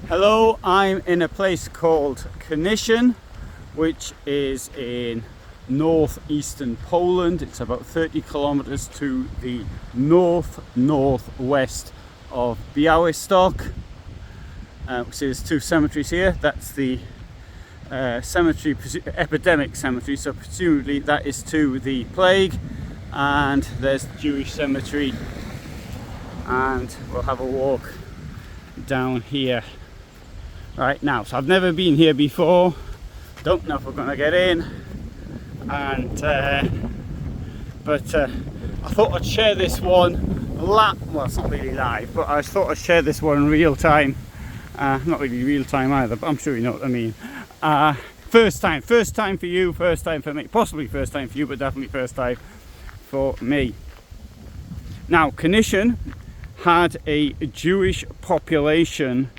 Hello, I'm in a place called Knyszyn, which is in northeastern Poland. It's about 30 kilometers to the northwest of Białystok. See, there's two cemeteries here. That's the cemetery, epidemic cemetery, so presumably that is to the plague. And there's the Jewish cemetery, and we'll have a walk down here right now. So I've never been here before, don't know if we're going to get in, and but I thought I'd share this one well, it's not really live, but I thought I'd share this one in real time. Not really real time either, but I'm sure you know what I mean. First time for you, first time for me, possibly first time for you, but definitely first time for me. Now, Knyszyn had a Jewish population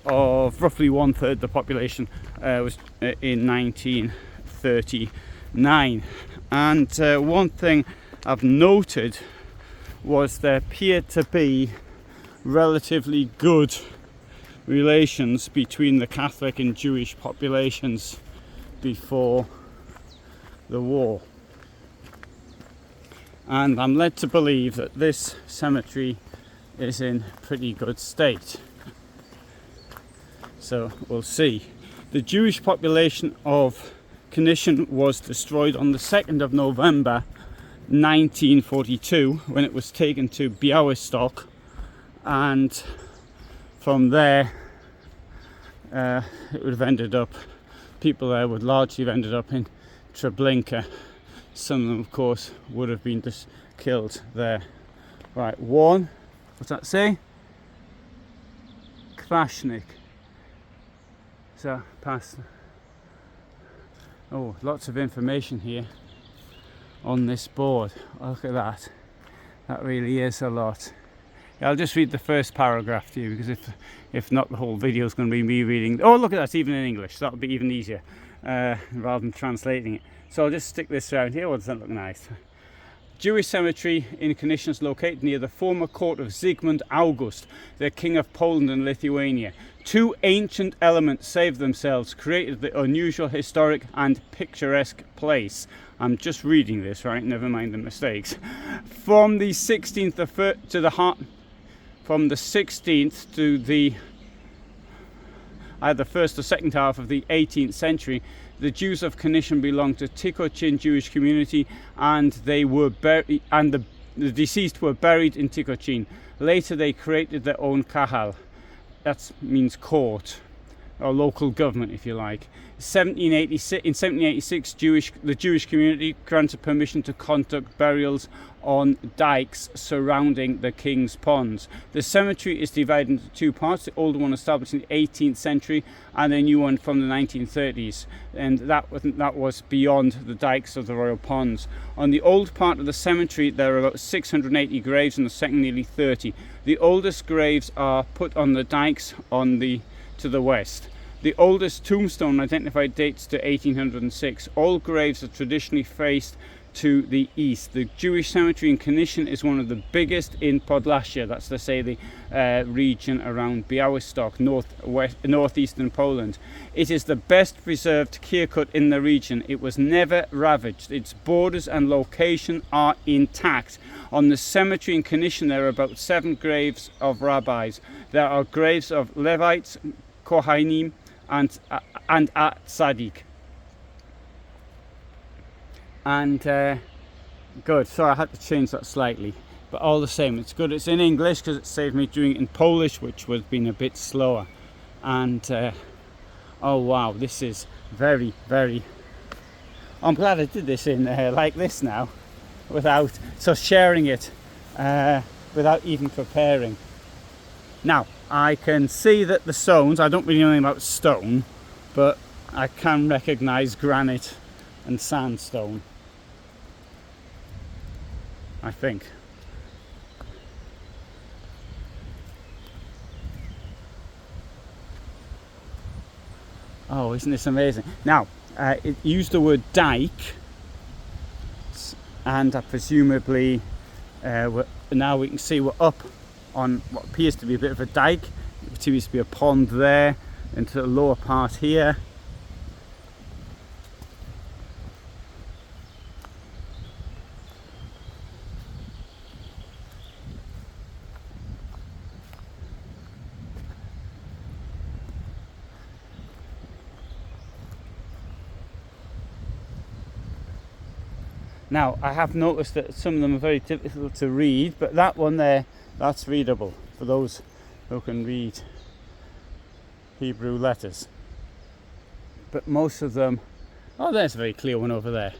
of roughly 1/3 the population was in 1939, and one thing I've noted was there appeared to be relatively good relations between the Catholic and Jewish populations before the war, and I'm led to believe that this cemetery is in pretty good state. So we'll see. The Jewish population of Knyszyn was destroyed on the 2nd of November 1942 when it was taken to Białystok, and from there it would have ended up, people there would largely have ended up in Treblinka. Some of them, of course, would have been just killed there. Right, one, what's that say? Kwasznik. So, past. Oh, lots of information here on this board. Look at that. That really is a lot. Yeah, I'll just read the first paragraph to you, because if not, the whole video is going to be me reading. Oh, look at that, it's even in English. So that'll be even easier rather than translating it. So I'll just stick this around here. Oh, does that look nice? Jewish cemetery in Knyszyn is located near the former court of Sigismund Augustus, the King of Poland and Lithuania. Two ancient elements saved themselves, created the unusual, historic and picturesque place. I'm just reading this, right? Never mind the mistakes. From the 16th to the from the 16th to the either first or second half of the 18th century, the Jews of Knyszyn belonged to Tykocin Jewish community, and they were buried, and the deceased were buried in Tykocin. Later, they created their own kahal. That means court, or local government, if you like. In 1786, the Jewish community granted permission to conduct burials on dikes surrounding the King's Ponds. The cemetery is divided into two parts: the older one established in the 18th century, and a new one from the 1930s. And that was beyond the dikes of the Royal Ponds. On the old part of the cemetery, there are about 680 graves, and the second nearly 30. The oldest graves are put on the dikes to the west. The oldest tombstone identified dates to 1806. All graves are traditionally faced to the east. The Jewish cemetery in Knyszyn is one of the biggest in Podlasia, that's to say the region around Białystok, northeastern Poland. It is the best preserved clear-cut in the region. It was never ravaged. Its borders and location are intact. On the cemetery in Knyszyn there are about 7 graves of rabbis. There are graves of Levites, Kohanim, and Tzaddik. And good, sorry, I had to change that slightly, but all the same, it's good it's in English, because it saved me doing it in Polish, which would have been a bit slower. And oh wow, this is very, very, I'm glad I did this in like this now, sharing it without even preparing. Now, I can see that the stones, I don't really know anything about stone, but I can recognise granite and sandstone, I think. Oh, isn't this amazing? Now, it used the word dike, and presumably now we can see we're up on what appears to be a bit of a dike. There used to be a pond there into the lower part here. Now, I have noticed that some of them are very difficult to read, but that one there, that's readable for those who can read Hebrew letters. But most of them, oh, there's a very clear one over there.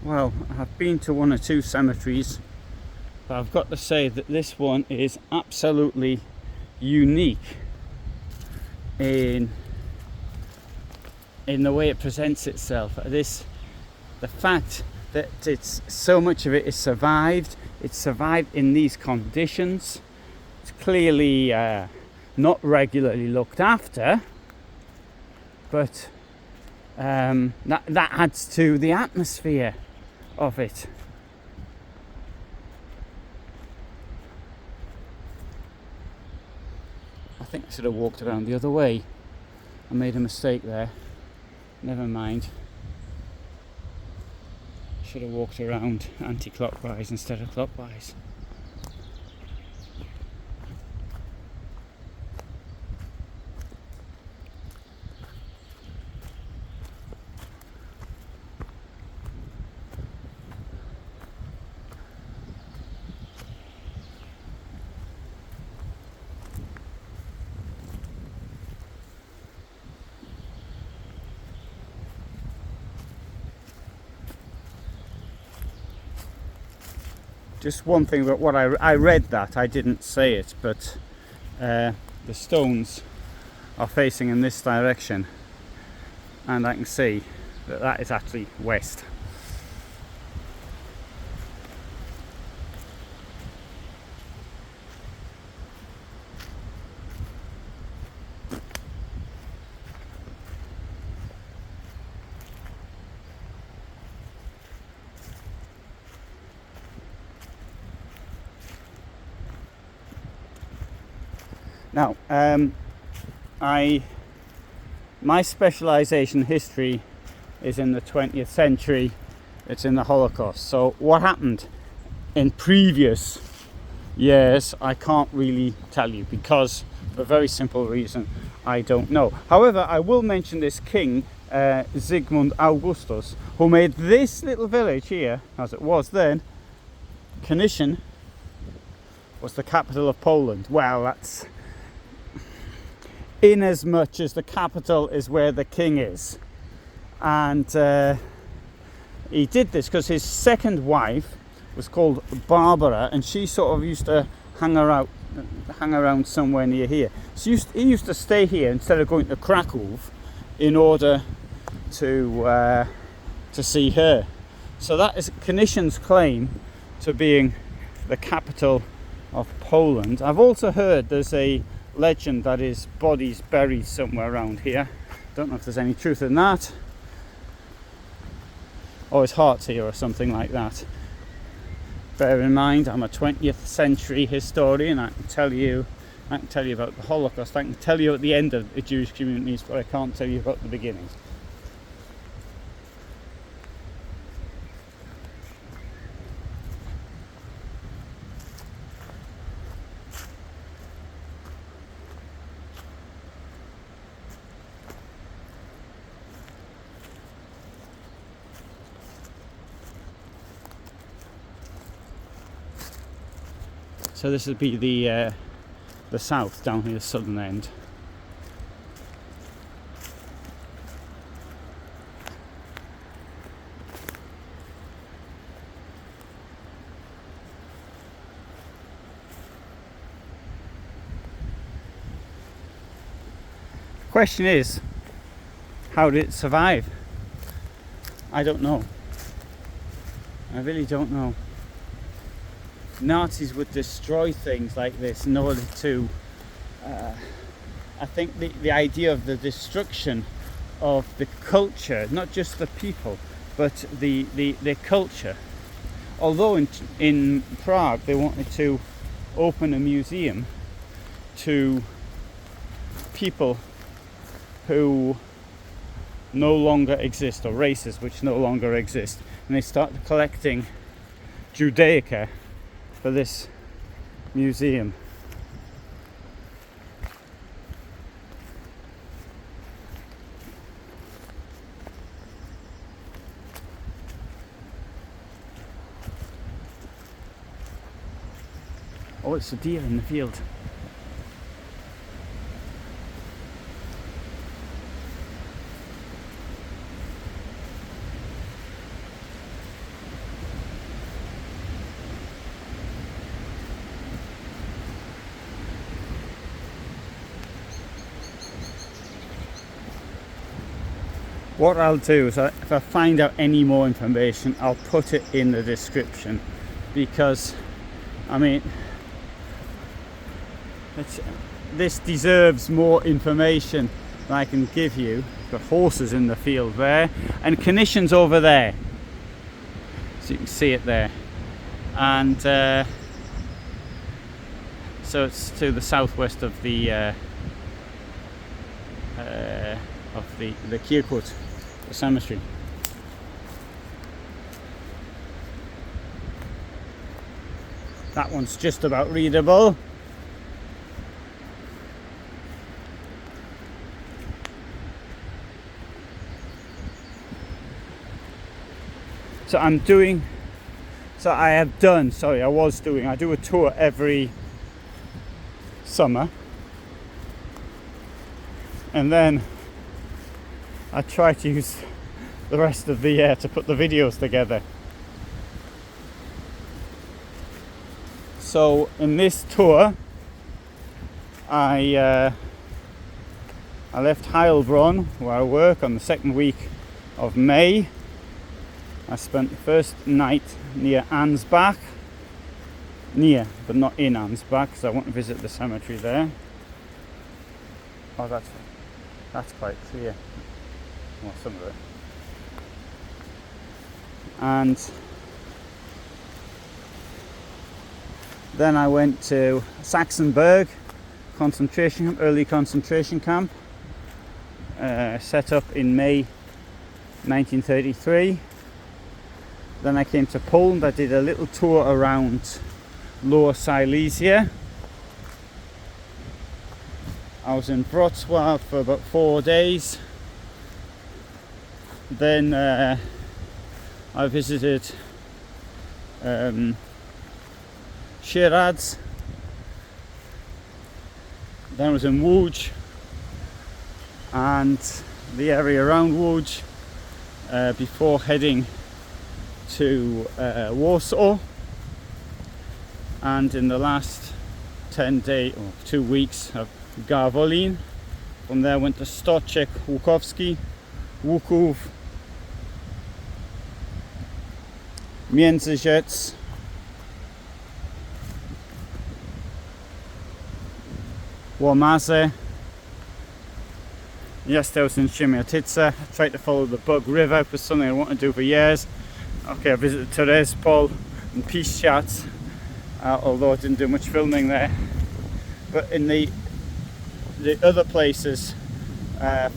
Well, I've been to one or two cemeteries, but I've got to say that this one is absolutely unique in the way it presents itself. The fact that it's so much of it is survived. It's survived in these conditions. It's clearly not regularly looked after, but that adds to the atmosphere of it. I think I should have walked around the other way. I made a mistake there. Never mind. Should have walked around anti-clockwise instead of clockwise. Just one thing about what I read that, I didn't say it, but the stones are facing in this direction, and I can see that that is actually west. Now, my specialisation in history is in the 20th century. It's in the Holocaust. So what happened in previous years, I can't really tell you, because for a very simple reason, I don't know. However, I will mention this king, Sigismund Augustus, who made this little village here, as it was then. Knyszyn was the capital of Poland. Well, that's in as much as the capital is where the king is. And he did this because his second wife was called Barbara, and she sort of used to hang around somewhere near here. So he used to stay here instead of going to Krakow in order to see her. So that is Knyszyn's claim to being the capital of Poland. I've also heard there's a legend that his body's buried somewhere around here. Don't know if there's any truth in that, or his heart's here or something like that. Bear in mind, I'm a 20th century historian. I can tell you about the Holocaust. I can tell you at the end of the Jewish communities, but I can't tell you about the beginning. So this would be the south, down here, the southern end. question is, how did it survive? I don't know. I really don't know. Nazis would destroy things like this in order to I think the idea of the destruction of the culture, not just the people, but the culture. Although in Prague they wanted to open a museum to people who no longer exist, or races which no longer exist, and they started collecting Judaica for this museum. Oh, it's a deer in the field. What I'll do is, if I find out any more information, I'll put it in the description, because I mean, this deserves more information than I can give you. Got horses in the field there, and Knyszyn's over there, so you can see it there, and so it's to the southwest of the Kirkwood, the cemetery. That one's just about readable. I do a tour every summer, and then I try to use the rest of the year to put the videos together. So in this tour, I left Heilbronn, where I work, on the second week of May. I spent the first night near Ansbach, but not in Ansbach, because I want to visit the cemetery there. Oh, that's quite clear. Well, some of it. And then I went to Sachsenberg early concentration camp, set up in May 1933. Then I came to Poland. I did a little tour around Lower Silesia. I was in Wrocław for about 4 days. Then I visited Sieradz. Then I was in Łódź and the area around Łódź before heading to Warsaw, and in the last 10 days or 2 weeks of Garwolin. From there I went to Stoczek Łukowski, Łuków, Międzyrzec, Łomaze. Yesterday I was in Siemiatyce. I tried to follow the Bug River, which was something I wanted to do for years. Okay, I visited Terespol and Piszczat, although I didn't do much filming there. But in the other places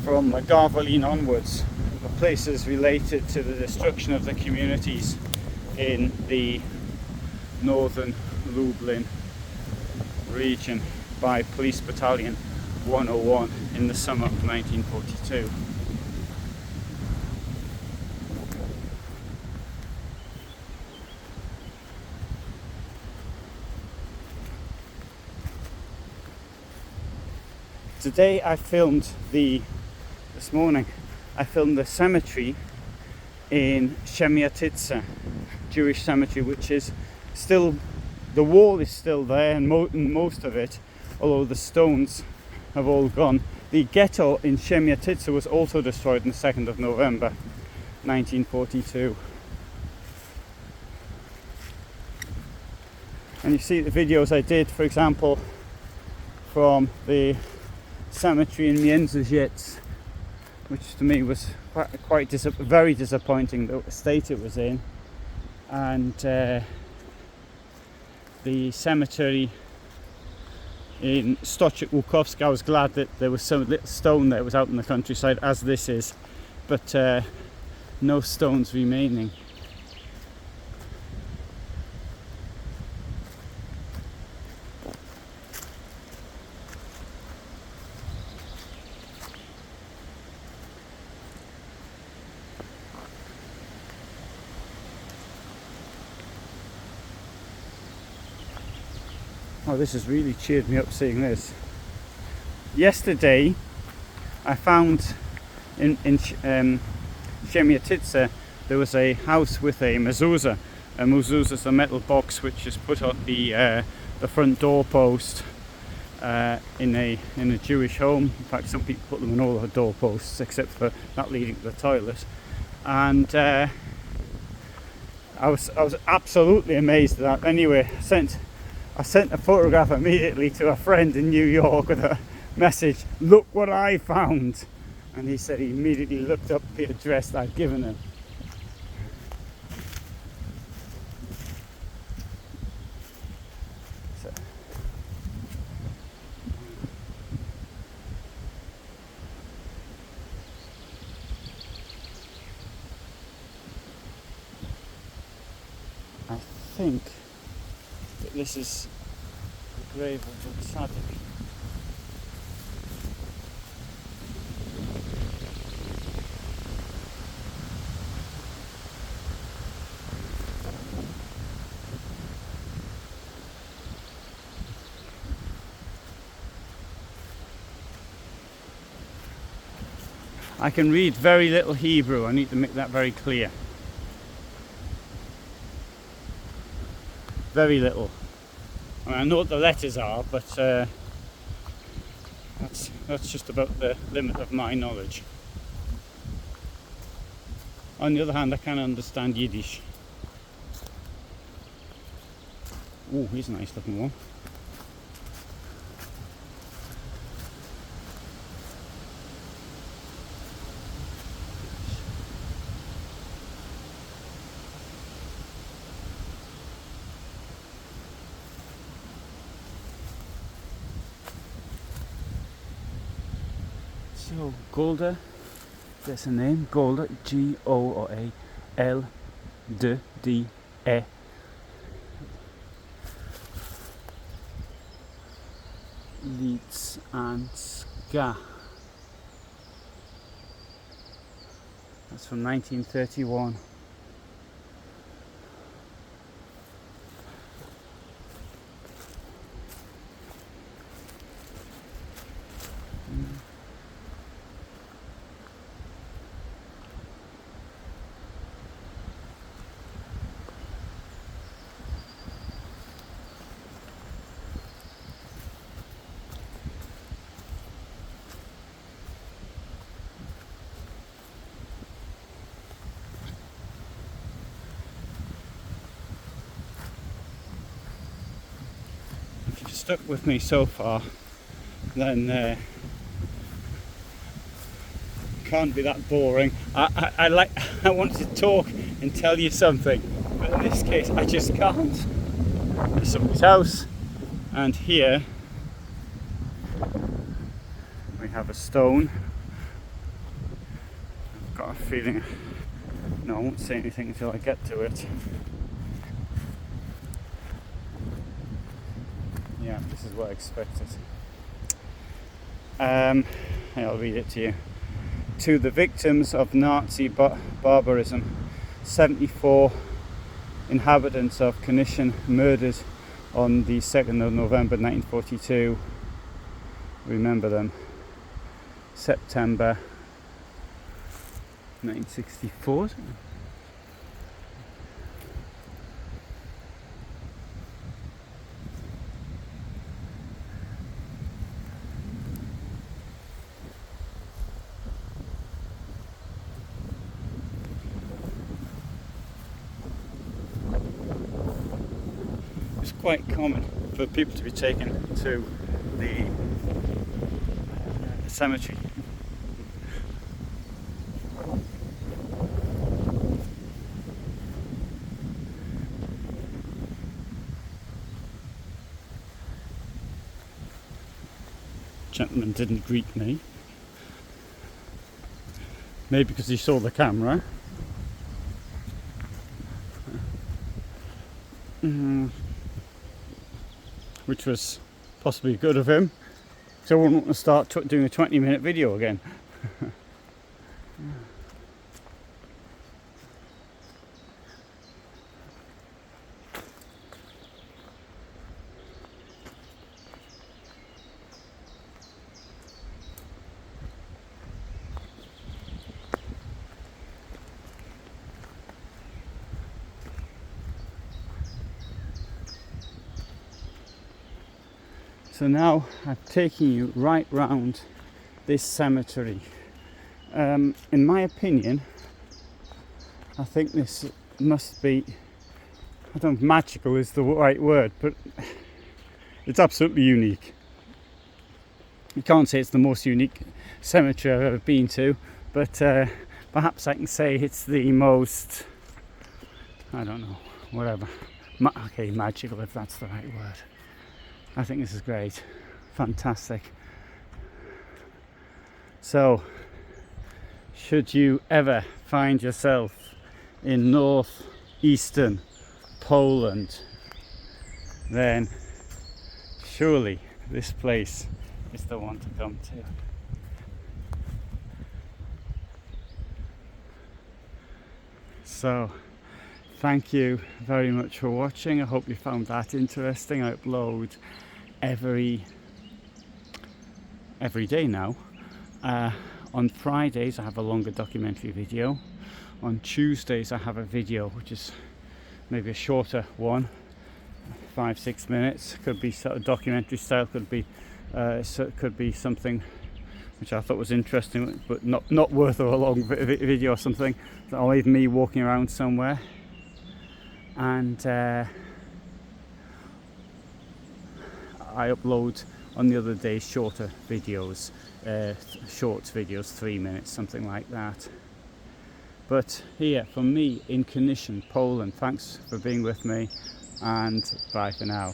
from Garwolin onwards, the places related to the destruction of the communities in the northern Lublin region by Police Battalion 101 in the summer of 1942. Today this morning I filmed the cemetery in Siemiatyce, Jewish cemetery, which is still, the wall is still there, and most of it, although the stones have all gone. The ghetto in Siemiatyce was also destroyed on the 2nd of November 1942. And you see the videos I did, for example, from the cemetery in Międzyrzec, which to me was very disappointing, the state it was in. And the cemetery in Stoczek Łukowski, I was glad that there was some little stone that was out in the countryside, as this is, but no stones remaining. Oh, this has really cheered me up seeing this. Yesterday I found in Siemiatyce there was a house with a mezuzah. A mezuzah is a metal box which is put on the front door post in a Jewish home. In fact, some people put them on all the doorposts except for that leading to the toilet. And I was absolutely amazed at that. Anyway, I sent a photograph immediately to a friend in New York with a message, "Look what I found." And he said he immediately looked up the address I'd given him. So, I think that this is the grave of the tzaddik. I can read very little Hebrew, I need to make that very clear. Very little. I mean, I know what the letters are, but that's just about the limit of my knowledge. On the other hand, I can understand Yiddish. Oh, here's a nice looking one. So, Golda, there's a name, Golda, G-O-L-D-D-E. Leeds and Ska. That's from 1931. If you've stuck with me so far, then can't be that boring. I want to talk and tell you something, but in this case I just can't. There's somebody's house, and here we have a stone. I've got a feeling, no, I won't say anything until I get to it. Yeah, this is what I expected. I'll read it to you. To the victims of Nazi barbarism, 74 inhabitants of Knyszyn murdered on the 2nd of November 1942. Remember them. September 1964. quite common for people to be taken to the cemetery. Gentleman didn't greet me, maybe because he saw the camera. Which was possibly good of him, because I wouldn't want to start doing a 20-minute video again. So now I'm taking you right round this cemetery. In my opinion, I think this must be, I don't know if magical is the right word, but it's absolutely unique. You can't say it's the most unique cemetery I've ever been to, but perhaps I can say it's the most, I don't know, whatever. Okay, magical, if that's the right word. I think this is great, fantastic. So, should you ever find yourself in northeastern Poland, then surely this place is the one to come to. So, thank you very much for watching. I hope you found that interesting. I upload every day now. On Fridays I have a longer documentary video. On Tuesdays I have a video which is maybe a shorter one, 5-6 minutes. Could be sort of documentary style, could be something which I thought was interesting but not worth a long video or something, or even me walking around somewhere. And I upload on the other days shorter videos, short videos, 3 minutes, something like that. But here, from me in Knyszyn, Poland, thanks for being with me, and bye for now.